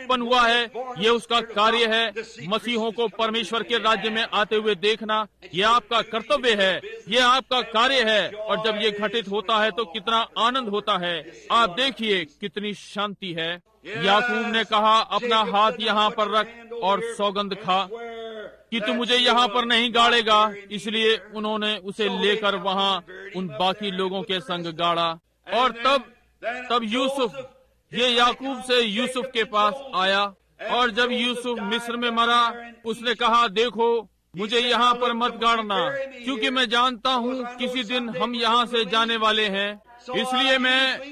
उत्पन्न हुआ है, ये उसका कार्य है। मसीहों को परमेश्वर के राज्य में आते हुए देखना, ये आपका कर्तव्य है, ये आपका कार्य है। और जब ये घटित होता है तो कितना आनंद होता है। आप देखिए कितनी शांति है। याकूब ने कहा, अपना हाथ यहाँ पर रख और सौगंध खा कि तू मुझे यहाँ पर नहीं गाड़ेगा। इसलिए उन्होंने उसे लेकर वहाँ उन बाकी लोगों के संग गाड़ा। और तब यूसुफ, ये याकूब से यूसुफ के पास आया। और जब यूसुफ मिस्र में मरा, उसने कहा, देखो मुझे यहाँ पर मत गाड़ना, क्योंकि मैं जानता हूँ किसी दिन हम यहाँ से जाने वाले हैं। इसलिए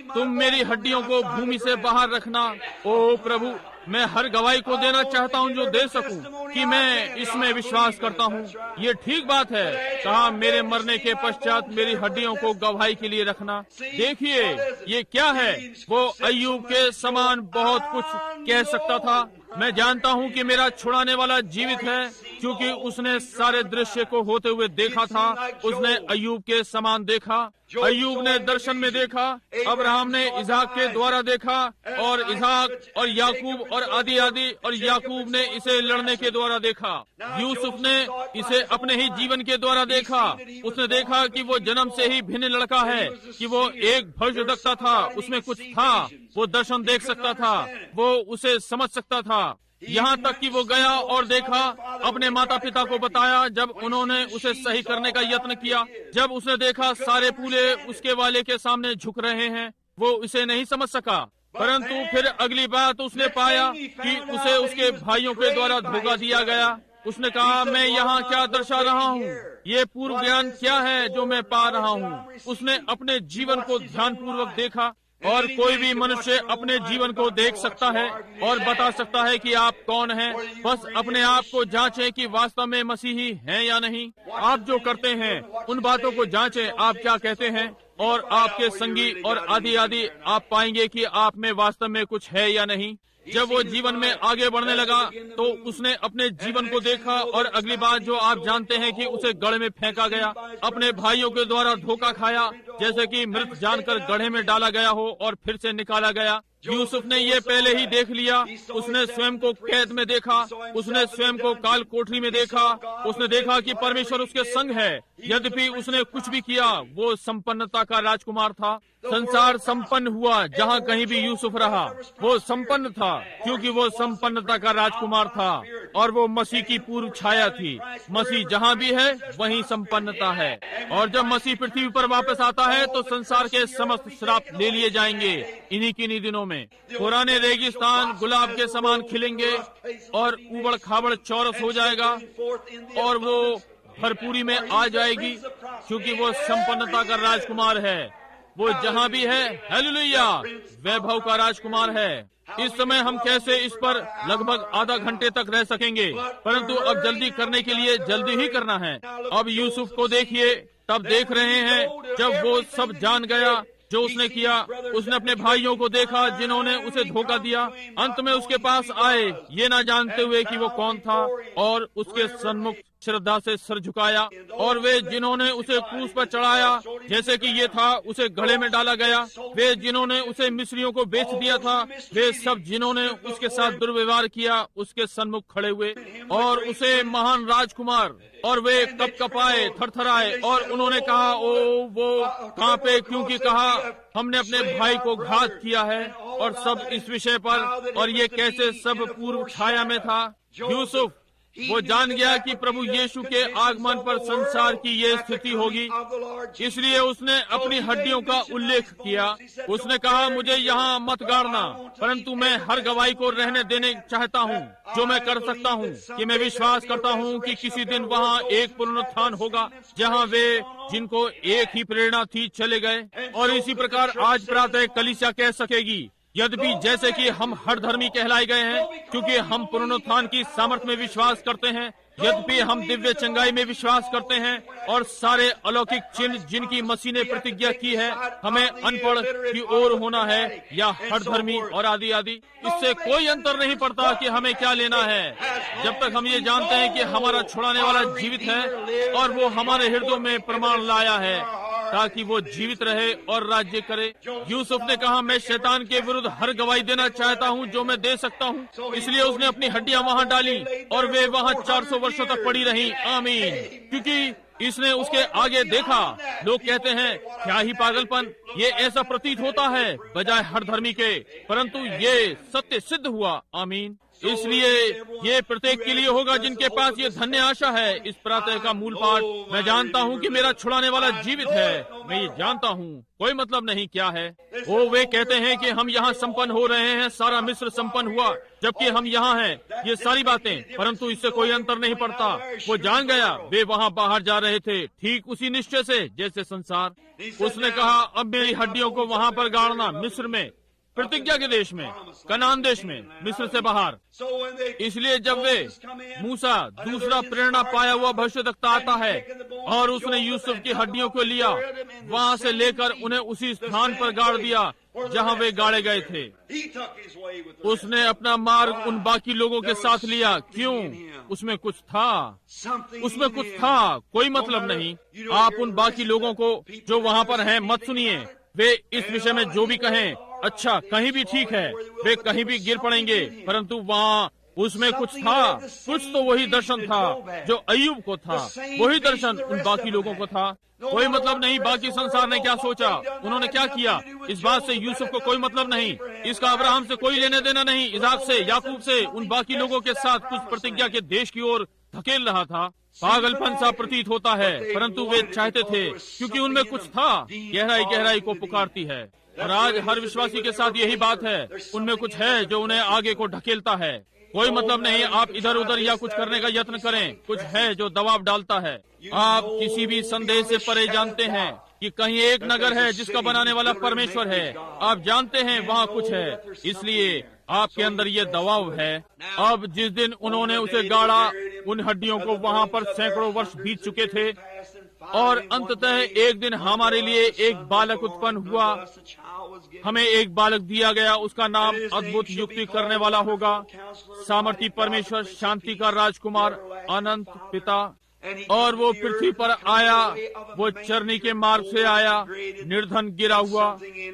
तुम मेरी हड्डियों को भूमि से बाहर रखना। ओ प्रभु, मैं हर गवाही को देना चाहता हूँ जो दे सकूं कि मैं इसमें विश्वास करता हूँ। ये ठीक बात है। कहा, मेरे मरने के पश्चात मेरी हड्डियों को गवाही के लिए रखना। देखिए ये क्या है। वो अय्यूब के समान बहुत कुछ कह सकता था। मैं जानता हूँ कि मेरा छुड़ाने वाला जीवित है, क्योंकि उसने सारे दृश्य को होते हुए देखा था। उसने अय्यूब के समान देखा। अय्यूब ने दर्शन में देखा, अब्राहम ने इसहाक के द्वारा देखा, और इसहाक और याकूब और आदि आदि, और याकूब ने इसे लड़ने के द्वारा देखा। यूसुफ ने इसे अपने ही जीवन के द्वारा देखा। उसने देखा कि वो जन्म से ही भिन्न लड़का है, कि वो एक भविष्यद्वक्ता था, उसमें कुछ था, वो दर्शन देख सकता था, वो उसे समझ सकता था। यहाँ तक कि वो गया और देखा, अपने माता पिता को बताया जब उन्होंने उसे सही करने का यत्न किया। जब उसने देखा सारे पूले उसके वाले के सामने झुक रहे हैं, वो इसे नहीं समझ सका। परंतु फिर अगली बात उसने पाया कि उसे उसके भाइयों के द्वारा धोखा दिया गया। उसने कहा, मैं यहाँ क्या दर्शा रहा हूँ, ये पूर्व ज्ञान क्या है जो मैं पा रहा हूँ। उसने अपने जीवन को ध्यानपूर्वक देखा। और कोई भी मनुष्य अपने जीवन को देख सकता है और बता सकता है कि आप कौन हैं। बस अपने आप को जांचें कि वास्तव में मसीही हैं या नहीं। आप जो करते हैं उन बातों को जांचें, आप क्या कहते हैं, और आपके संगी और आदि आदि, आप पाएंगे कि आप में वास्तव में कुछ है या नहीं। जब वो जीवन में आगे बढ़ने लगा तो उसने अपने जीवन को देखा। और अगली बात जो आप जानते हैं कि उसे गड्ढे में फेंका गया, अपने भाइयों के द्वारा धोखा खाया, जैसे कि मृत जानकर गड्ढे में डाला गया हो और फिर से निकाला गया। यूसुफ ने ये पहले ही देख लिया। उसने स्वयं को कैद में देखा, उसने स्वयं को काल कोठरी में देखा। उसने देखा कि परमेश्वर उसके संग है। यद्यपि उसने कुछ भी किया, वो संपन्नता का राजकुमार था। संसार संपन्न हुआ जहाँ कहीं भी यूसुफ रहा, वो संपन्न था, क्योंकि वो संपन्नता का राजकुमार था और वो मसीह की पूर्व छाया थी। मसीह जहाँ भी है वहीं संपन्नता है। और जब मसीह पृथ्वी पर वापस आता है तो संसार के समस्त श्राप ले लिए जाएंगे। इन्हीं दिनों में पुराने रेगिस्तान गुलाब के समान खिलेंगे और उबड़ खाबड़ चौरस हो जाएगा और वो भरपूरी में आ जाएगी, क्योंकि वो संपन्नता का राजकुमार है। वो जहाँ भी है, हालेलुया, वैभव का राजकुमार है। इस समय हम कैसे इस पर लगभग आधा घंटे तक रह सकेंगे, परंतु अब जल्दी करने के लिए जल्दी ही करना है। अब यूसुफ को देखिए, तब देख रहे हैं जब वो सब जान गया जो उसने किया। उसने अपने भाइयों को देखा जिन्होंने उसे धोखा दिया। अंत में उसके पास आए, ये ना जानते हुए कि वो कौन था, और उसके सन्मुख श्रद्धा से सर झुकाया। और वे जिन्होंने उसे क्रूस पर चढ़ाया, जैसे कि ये था, उसे घड़े में डाला गया। वे जिन्होंने उसे मिस्रियों को बेच दिया था, वे सब जिन्होंने उसके साथ दुर्व्यवहार किया, उसके सन्मुख खड़े हुए और उसे महान राजकुमार। और वे कपकपाए, थरथराए, और उन्होंने कहा, ओ वो कांपे, क्योंकि कहा, हमने अपने भाई को घात किया है। और सब इस विषय पर, और ये कैसे सब पूर्व छाया में था। यूसुफ वो जान गया कि प्रभु यीशु के आगमन पर संसार की ये स्थिति होगी, इसलिए उसने अपनी हड्डियों का उल्लेख किया। उसने कहा, मुझे यहाँ मत गाड़ना, परंतु मैं हर गवाही को रहने देने चाहता हूँ जो मैं कर सकता हूँ, कि मैं विश्वास करता हूँ कि किसी दिन वहाँ एक पुनरुत्थान होगा जहाँ वे जिनको एक ही प्रेरणा थी चले गए। और इसी प्रकार आज प्रातः कलीसिया कह सकेगी, यद्यपि जैसे कि हम हर धर्मी कहलाए गए हैं, क्योंकि हम पुनरुत्थान की सामर्थ्य में विश्वास करते हैं, यद्यपि हम दिव्य चंगाई में विश्वास करते हैं, और सारे अलौकिक चिन्ह जिनकी मसीह ने प्रतिज्ञा की है, हमें अनपढ़ की ओर होना है या हर धर्मी और आदि आदि, इससे कोई अंतर नहीं पड़ता कि हमें क्या लेना है, जब तक हम ये जानते हैं कि हमारा छुड़ाने वाला जीवित है और वो हमारे हृदयों में प्रमाण लाया है। ताकि वो जीवित रहे और राज्य करे। यूसुफ ने कहा, मैं शैतान के विरुद्ध हर गवाही देना चाहता हूँ जो मैं दे सकता हूँ। इसलिए उसने अपनी हड्डियां वहाँ डाली और वे वहाँ 400 वर्षों तक पड़ी रही। आमीन। क्योंकि इसने उसके आगे देखा। लोग कहते हैं, क्या ही पागलपन, ये ऐसा प्रतीत होता है बजाय हर धर्मी के, परंतु ये सत्य सिद्ध हुआ। आमीन। इसलिए ये प्रत्येक के लिए होगा जिनके पास ये धन्य आशा है। इस प्रातः का मूल पाठ, मैं जानता हूँ कि मेरा छुड़ाने वाला जीवित है। मैं ये जानता हूँ, कोई मतलब नहीं क्या है। वे कहते हैं कि हम यहाँ संपन्न हो रहे हैं, सारा मिस्र संपन्न हुआ, जबकि हम यहाँ हैं। ये सारी बातें, परंतु इससे कोई अंतर नहीं पड़ता। वो जान गया, वे वहाँ बाहर जा रहे थे ठीक उसी निश्चय से जैसे संसार। उसने कहा, अब मेरी हड्डियों को वहाँ पर गाड़ना, मिस्र में, प्रतिज्ञा के देश में, कनान देश में, मिस्र से बाहर। इसलिए जब वे मूसा दूसरा प्रेरणा पाया हुआ भविष्यवक्ता आता है और उसने यूसुफ की हड्डियों को लिया, वहाँ से लेकर उन्हें उसी स्थान पर गाड़ दिया जहाँ वे गाड़े गए थे। उसने अपना मार्ग उन बाकी लोगों के साथ लिया। क्यों? उसमें कुछ था, उसमें कुछ था, कोई मतलब नहीं। आप उन बाकी लोगों को जो वहाँ पर हैं मत सुनिए। वे इस विषय में जो भी कहें, अच्छा, कहीं भी ठीक है, वे कहीं भी गिर पड़ेंगे, परंतु वहाँ उसमें कुछ था। कुछ तो वही दर्शन था जो अय्यूब को था, वही दर्शन उन बाकी लोगों को था। कोई मतलब नहीं बाकी संसार ने क्या सोचा, उन्होंने क्या किया, इस बात से यूसुफ को कोई मतलब नहीं। इसका अब्राहम से कोई लेने देना नहीं, इसाक से, याकूब से, उन बाकी लोगों के साथ कुछ प्रतिज्ञा के देश की ओर धकेल रहा था। पागलपन सा प्रतीत होता है, परंतु वे चाहते थे क्योंकि उनमें कुछ था। गहराई गहराई को पुकारती है, और आज हर विश्वासी के साथ यही बात है। उनमें कुछ है जो उन्हें आगे को ढकेलता है। कोई मतलब नहीं आप इधर उधर या कुछ करने का यत्न करें, कुछ है जो दबाव डालता है। आप किसी भी संदेह से परे जानते हैं कि कहीं एक नगर है जिसका बनाने वाला परमेश्वर है। आप जानते हैं वहाँ कुछ है, इसलिए आपके अंदर ये दबाव है। अब जिस दिन उन्होंने उसे गाड़ा, उन हड्डियों को वहाँ पर सैकड़ों वर्ष बीत चुके थे, और अंततः एक दिन हमारे लिए एक बालक उत्पन्न हुआ। हमें एक बालक दिया गया, उसका नाम अद्भुत युक्ति करने वाला होगा, सामर्थी परमेश्वर, शांति का राजकुमार, अनंत पिता। और वो पृथ्वी पर आया, वो चरनी के मार्ग से आया, निर्धन गिरा हुआ,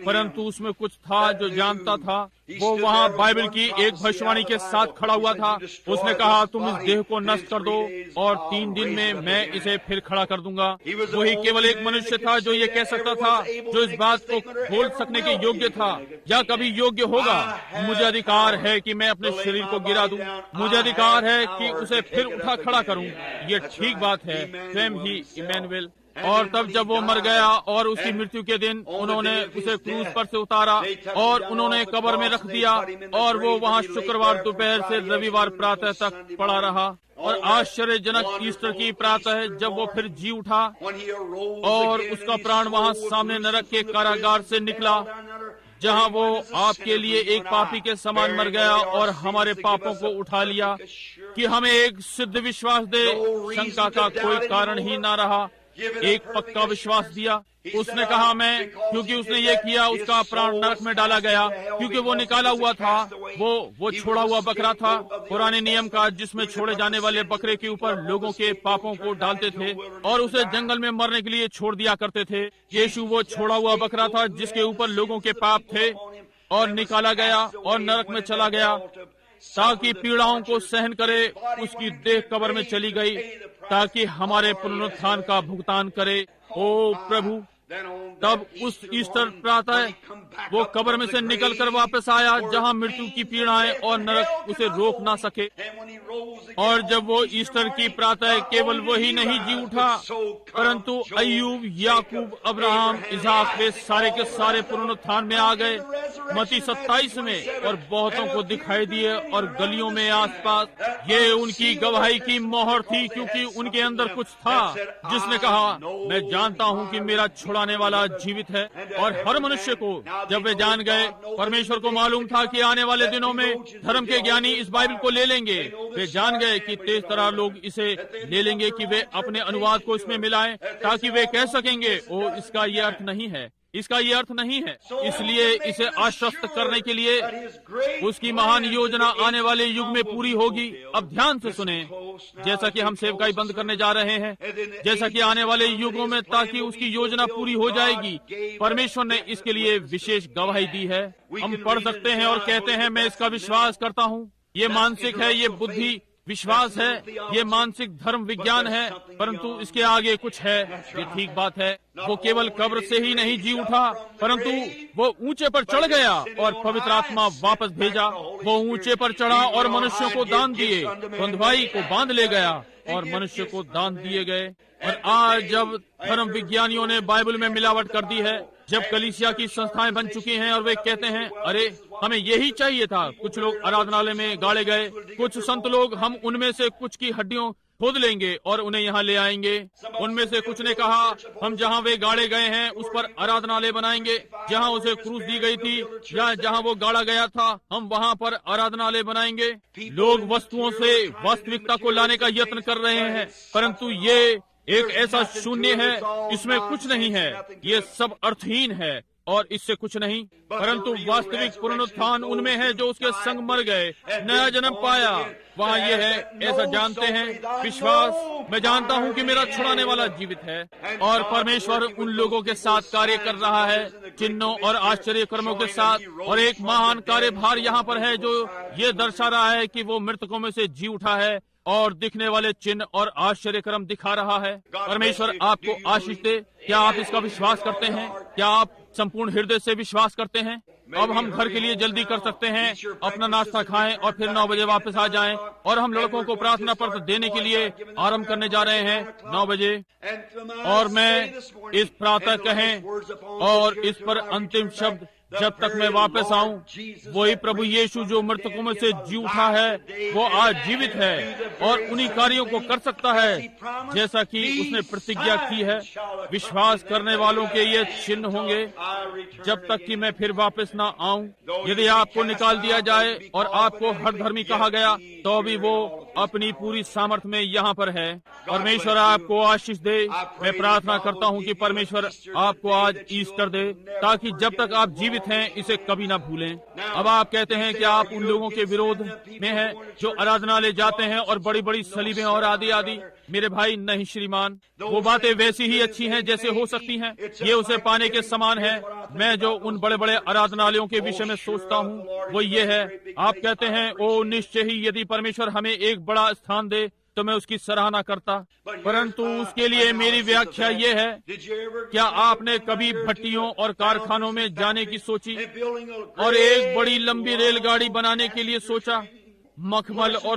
परंतु उसमें कुछ था जो जानता था। वो वहाँ बाइबल की एक भविष्यवाणी के साथ खड़ा हुआ था। उसने कहा, तुम इस देह को नष्ट कर दो और 3 दिन में मैं इसे फिर खड़ा कर दूंगा। वही केवल एक मनुष्य था जो ये कह सकता था, जो इस बात को बोल सकने के योग्य था या कभी योग्य होगा। मुझे अधिकार है कि मैं अपने शरीर को गिरा दूं, मुझे अधिकार है कि उसे फिर उठा खड़ा करूं। ये ठीक बात है, स्वयं ही इमैनुएल। और तब जब वो मर गया और उसकी मृत्यु के दिन उन्होंने उसे क्रूस पर से उतारा और उन्होंने कब्र में रख दिया, और वो वहाँ शुक्रवार दोपहर से रविवार प्रातः तक पड़ा रहा। और आश्चर्यजनक ईस्टर की प्रातः जब वो फिर जी उठा और उसका प्राण वहाँ सामने नरक के कारागार से निकला, जहाँ वो आपके लिए एक पापी के समान मर गया और हमारे पापों को उठा लिया, कि हमें एक सिद्ध विश्वास दे, शंका का कोई कारण ही ना रहा, एक पक्का विश्वास दिया। उसने कहा, मैं, क्योंकि उसने ये किया, उसका प्राण नरक में डाला गया, क्योंकि वो निकाला हुआ था, वो छोड़ा हुआ बकरा था, पुराने नियम का, जिसमें छोड़े जाने वाले बकरे के ऊपर लोगों के पापों को डालते थे और उसे जंगल में मरने के लिए छोड़ दिया करते थे। यीशु वो छोड़ा हुआ बकरा था जिसके ऊपर लोगों के पाप थे, और निकाला गया और नरक में चला गया ताकि पीड़ाओं को सहन करे। उसकी देह कब्र में चली गई ताकि हमारे पुनरुत्थान का भुगतान करे। ओ प्रभु, तब उस ईस्टर प्रातः वो कब्र में से निकलकर वापस आया, जहां मृत्यु की पीड़ाएं और नरक उसे रोक ना सके। और जब वो ईस्टर की प्रातः केवल वही नहीं जी उठा, परंतु अय्यूब, याकूब, अब्राहम, इसाक, वे सारे के सारे पुनरुत्थान में आ गए, मत्ती 27 में, और बहुतों को दिखाई दिए और गलियों में आसपास। ये उनकी गवाही की मोहर थी, क्योंकि उनके अंदर कुछ था जिसने कहा, मैं जानता हूँ कि मेरा छुड़ाने वाला जीवित है। और हर मनुष्य को जब वे जान गए, परमेश्वर को मालूम था कि आने वाले दिनों में धर्म के ज्ञानी इस बाइबल को ले लेंगे। वे जान गए कि तेज तरह लोग इसे ले लेंगे कि वे अपने अनुवाद को इसमें मिलाएं, ताकि वे कह सकेंगे, ओ इसका ये अर्थ नहीं है, इसका ये अर्थ नहीं है। इसलिए इसे आश्वस्त करने के लिए उसकी महान योजना आने वाले युग में पूरी होगी। अब ध्यान से सुने, जैसा कि हम सेवकाई बंद करने जा रहे हैं, जैसा कि आने वाले युगों में ताकि उसकी योजना पूरी हो जाएगी, परमेश्वर ने इसके लिए विशेष गवाही दी है। हम पढ़ सकते हैं और कहते हैं मैं इसका विश्वास करता हूँ। ये मानसिक है, ये बुद्धि विश्वास है, ये मानसिक धर्म विज्ञान है, परंतु इसके आगे कुछ है। ये ठीक बात है। वो केवल कब्र से ही नहीं जी उठा, परंतु वो ऊंचे पर चढ़ गया और पवित्र आत्मा वापस भेजा। वो ऊंचे पर चढ़ा और मनुष्यों को दान दिए, बंधुआई को बांध ले गया और मनुष्य को दान दिए गए। और आज जब धर्म विज्ञानियों ने बाइबल में मिलावट कर दी है, जब कलीसिया की संस्थाएं बन चुकी हैं और वे कहते हैं अरे हमें यही चाहिए था। कुछ लोग आराधनालय में गाड़े गए, कुछ संत लोग हम उनमें से कुछ की हड्डियों खोद लेंगे और उन्हें यहाँ ले आएंगे। उनमें से कुछ ने कहा हम जहाँ वे गाड़े गए हैं उस पर आराधनालय बनाएंगे, जहाँ उसे क्रूस दी गई थी या जहाँ वो गाड़ा गया था हम वहाँ पर आराधनालय बनाएंगे। लोग वस्तुओं से वास्तविकता को लाने का यत्न कर रहे हैं, परंतु ये एक ऐसा शून्य है, इसमें कुछ नहीं है, ये सब अर्थहीन है और इससे कुछ नहीं। परंतु वास्तविक पुनरुत्थान उनमें है जो उसके संग मर गए, नया जन्म पाया। वहाँ ये है, ऐसा जानते हैं, विश्वास। मैं जानता हूँ कि मेरा छुड़ाने वाला जीवित है और परमेश्वर उन लोगों के साथ कार्य कर रहा है, चिन्हों और आश्चर्य कर्मों के साथ। और एक महान कार्यभार यहाँ पर है जो ये दर्शा रहा है कि वो मृतकों में से जी उठा है और दिखने वाले चिन्ह और आश्चर्य कर्म दिखा रहा है। परमेश्वर आपको आशीष दे। क्या आप इसका विश्वास करते हैं? क्या आप संपूर्ण हृदय से विश्वास करते हैं? अब हम घर के लिए जल्दी कर सकते हैं, अपना नाश्ता खाएं और फिर 9 बजे वापस आ जाएं। और हम लड़कों को प्रार्थना पत्र देने के लिए आरंभ करने जा रहे हैं 9 बजे। और मैं इस प्रातः कहें और इस पर अंतिम शब्द जब तक मैं वापस आऊं, वही प्रभु यीशु जो मृतकों में से जी उठा है वो आज जीवित है और उन्हीं कार्यों को कर सकता है जैसा कि उसने प्रतिज्ञा की है। विश्वास करने वालों के ये चिन्ह होंगे जब तक कि मैं फिर वापस ना आऊं। यदि आपको निकाल दिया जाए और आपको हर धर्मी कहा गया तो भी वो अपनी पूरी सामर्थ्य में यहाँ पर है। परमेश्वर आपको आशीष दे। मैं प्रार्थना करता हूँ कि परमेश्वर आपको आज ईस्टर दे ताकि जब तक आप जीवित हैं इसे कभी ना भूलें। अब आप कहते हैं कि आप उन लोगों के विरोध में हैं जो आराधनालय जाते हैं और बड़ी बड़ी सलीबें और आदि आदि। मेरे भाई नहीं श्रीमान, वो बातें वैसी ही अच्छी हैं जैसे हो सकती हैं। ये उसे पाने के समान है। मैं जो उन बड़े बड़े आराधनालयों के विषय में सोचता हूँ वो ये है, आप कहते हैं ओ निश्चय ही यदि परमेश्वर हमें एक बड़ा स्थान दे तो मैं उसकी सराहना करता, परंतु उसके लिए मेरी व्याख्या ये है, क्या आपने कभी भट्टियों और कारखानों में जाने की सोची और एक बड़ी लंबी रेलगाड़ी बनाने के लिए सोचा? मखमल और